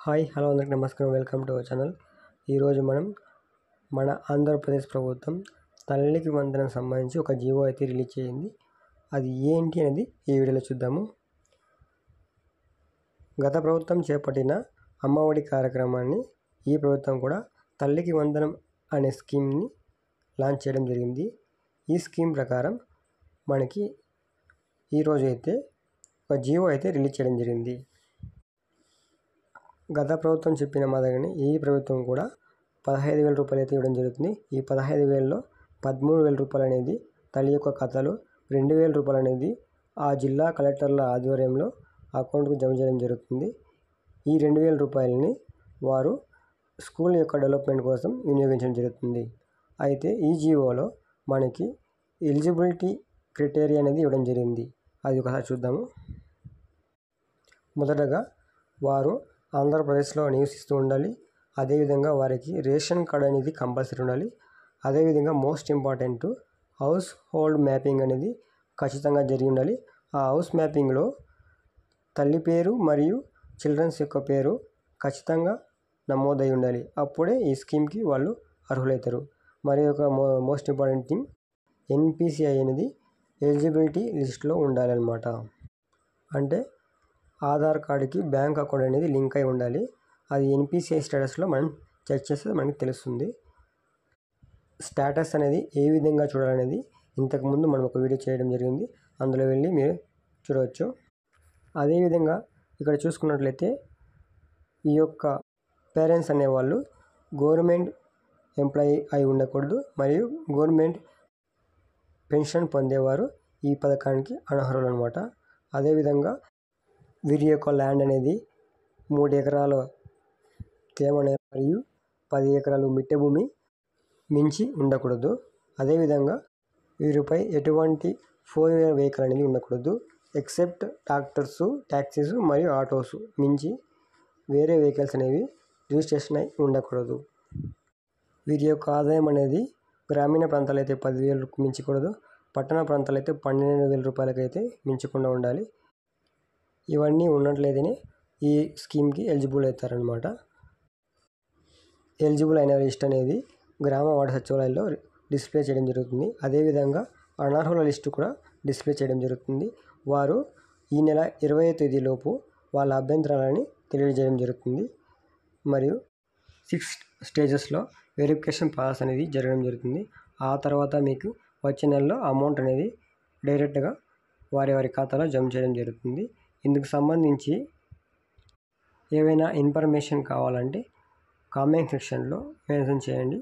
Hi hello అందరికి నమస్కారం. Welcome to our channel. ఈరోజు మనం మన ఆంధ్రప్రదేశ్ ప్రభుత్వం తల్లికి వందనం సంబంధించి ఒక జీవో అయితే రిలీజ్ చేయింది. అది ఏంటి అనేది ఈ వీడియోలో చూద్దాము. గత ప్రభుత్వం చేపట్టిన అమ్మఒడి కార్యక్రమాన్ని ఈ ప్రభుత్వం కూడా తల్లికి వందనం అనే స్కీమ్ని లాంచ్ చేయడం జరిగింది. ఈ స్కీమ్ ప్రకారం మనకి ఈరోజు అయితే ఒక జీవో అయితే రిలీజ్ చేయడం జరిగింది. గత ప్రభుత్వం చెప్పిన మాదిరిగానే ఈ ప్రభుత్వం కూడా 15,000 రూపాయలు అయితే ఇవ్వడం జరుగుతుంది. ఈ 15,000లో 13,000 రూపాయలు అనేది తల్లి యొక్క ఖాతాలో, 2,000 రూపాయలు అనేది ఆ జిల్లా కలెక్టర్ల ఆధ్వర్యంలో అకౌంట్కు జమ చేయడం జరుగుతుంది. ఈ 2,000 రూపాయలని వారు స్కూల్ యొక్క డెవలప్మెంట్ కోసం వినియోగించడం జరుగుతుంది. అయితే ఈ జీవోలో మనకి ఎలిజిబిలిటీ క్రైటీరియా అనేది ఇవ్వడం జరిగింది. అది ఒకసారి చూద్దాము. మొదటగా వారు ఆంధ్రప్రదేశ్లో నివసిస్తూ ఉండాలి. అదేవిధంగా వారికి రేషన్ కార్డు అనేది కంపల్సరీ ఉండాలి. అదేవిధంగా most important house hold mapping అనేది ఖచ్చితంగా జరిగి ఉండాలి. ఆ హౌస్ మ్యాపింగ్లో తల్లి పేరు మరియు చిల్డ్రన్స్ యొక్క పేరు ఖచ్చితంగా నమోదై ఉండాలి. అప్పుడే ఈ స్కీమ్కి వాళ్ళు అర్హులవుతారు. మరి ఒక మోస్ట్ ఇంపార్టెంట్ థింగ్ ఎన్పిసిఐ అనేది ఎలిజిబిలిటీ లిస్ట్లో ఉండాలన్నమాట. అంటే ఆధార్ కార్డుకి బ్యాంక్ అకౌంట్ అనేది లింక్ అయి ఉండాలి. అది ఎన్పిసిఐ స్టేటస్లో మనం చెక్ చేస్తే మనకి తెలుస్తుంది. స్టేటస్ అనేది ఏ విధంగా చూడాలనేది ఇంతకుముందు మనం ఒక వీడియో చేయడం జరిగింది. అందులో వెళ్ళి మీరు చూడవచ్చు. అదేవిధంగా ఇక్కడ చూసుకున్నట్లయితే ఈ యొక్క పేరెంట్స్ అనేవాళ్ళు గవర్నమెంట్ ఎంప్లాయీ అయి ఉండకూడదు, మరియు గవర్నమెంట్ పెన్షన్ పొందేవారు ఈ పథకానికి అనర్హులు అనమాట. అదేవిధంగా వీరి యొక్క ల్యాండ్ అనేది 3 ఎకరాల తేమ మరియు 10 ఎకరాలు మిట్టె భూమి మించి ఉండకూడదు. అదేవిధంగా వీరిపై ఎటువంటి 4-wheeler వెహికల్ అనేది ఉండకూడదు. ఎక్సెప్ట్ ట్రాక్టర్స్, ట్యాక్సీస్ మరియు ఆటోస్ మించి వేరే వెహికల్స్ అనేవి రిజిస్ట్రేషన్ అయి ఉండకూడదు. వీరి యొక్క ఆదాయం అనేది గ్రామీణ ప్రాంతాలు అయితే 10,000 మించకూడదు. పట్టణ ప్రాంతాలు అయితే 12,000 రూపాయలకైతే మించకుండా ఉండాలి. ఇవన్నీ ఉన్నట్లయితేనే ఈ స్కీమ్కి ఎలిజిబుల్ అవుతారనమాట. ఎలిజిబుల్ అయిన లిస్ట్ అనేది గ్రామ వార్డు సచివాలయాల్లో డిస్ప్లే చేయడం జరుగుతుంది. అదేవిధంగా అనర్హుల లిస్టు కూడా డిస్ప్లే చేయడం జరుగుతుంది. వారు ఈ నెల 20వ తేదీలోపు వాళ్ళ అభ్యంతరాలని తెలియజేయడం జరుగుతుంది. మరియు 6 స్టేజెస్లో వెరిఫికేషన్ ప్రాసెస్ అనేది జరగడం జరుగుతుంది. ఆ తర్వాత మీకు వచ్చే నెలలో అమౌంట్ అనేది డైరెక్ట్గా వారి ఖాతాలో జమ చేయడం జరుగుతుంది. ఇందుకు సంబంధించి ఏవైనా ఇన్ఫర్మేషన్ కావాలంటే కామెంట్ సెక్షన్లో మెన్షన్ చేయండి.